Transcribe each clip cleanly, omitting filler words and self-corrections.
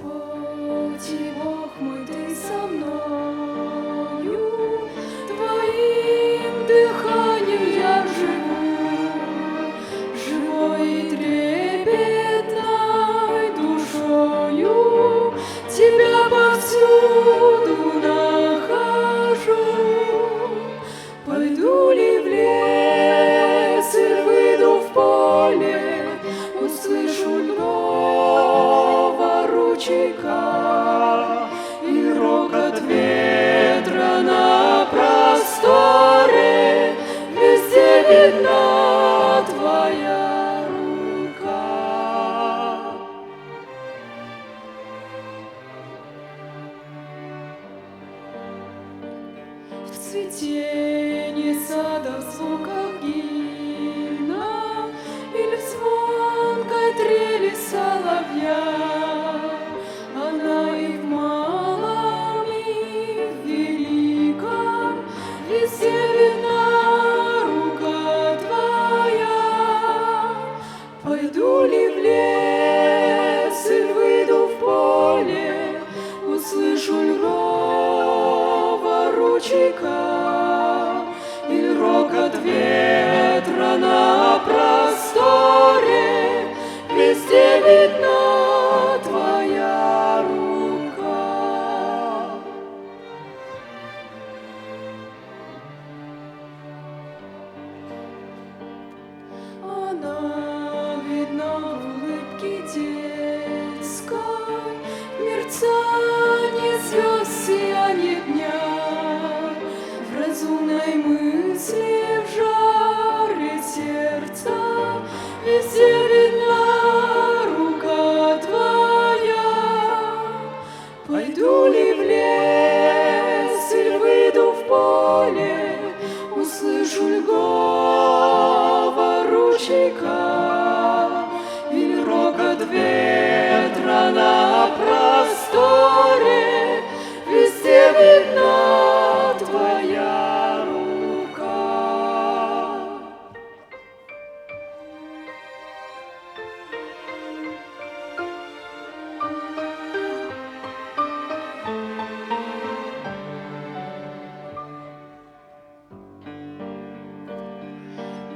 Господь и Бог мой, Ты со мною, Твоим дыханием я живу, живой и трепетной душою, Тебя повсюду нахожу. Пойду ли в лес и выйду в поле, услышу льва ручейка и рокот ветра на просторе, везде видна Твоя рука. В цветении сада, в звуках гимна или в звонкой трели соловья, она и в малом, и в великом, везде видна рука Твоя. Пойду ли в лес и выйду в поле, услышу льва ручейка и рокот ветра на просторе, везде видна Твоя рука. Она видна в улыбке детской, мерцанье звезд, сияние дня, в разумной мысли, в жаре сердца, везде видна рука Твоя. Пойду ли в лес или выйду в поле, услышу льва ручейка или рокот ветра на просторе, везде видна Твоя рука.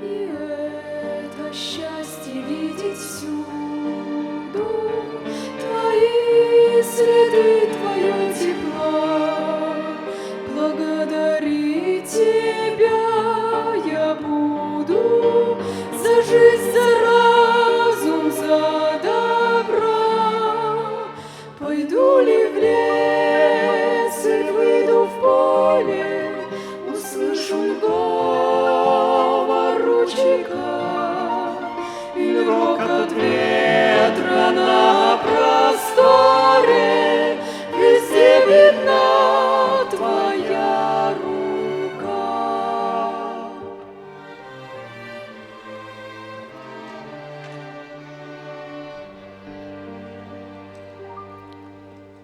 И это счастье видеть всюду Твои следы, Твое тепло. Благодарить Тебя я буду за жизнь, за разум, за добро. Пойду ли в лес и выйду в поле, услышу льва ручейка и рокот ветра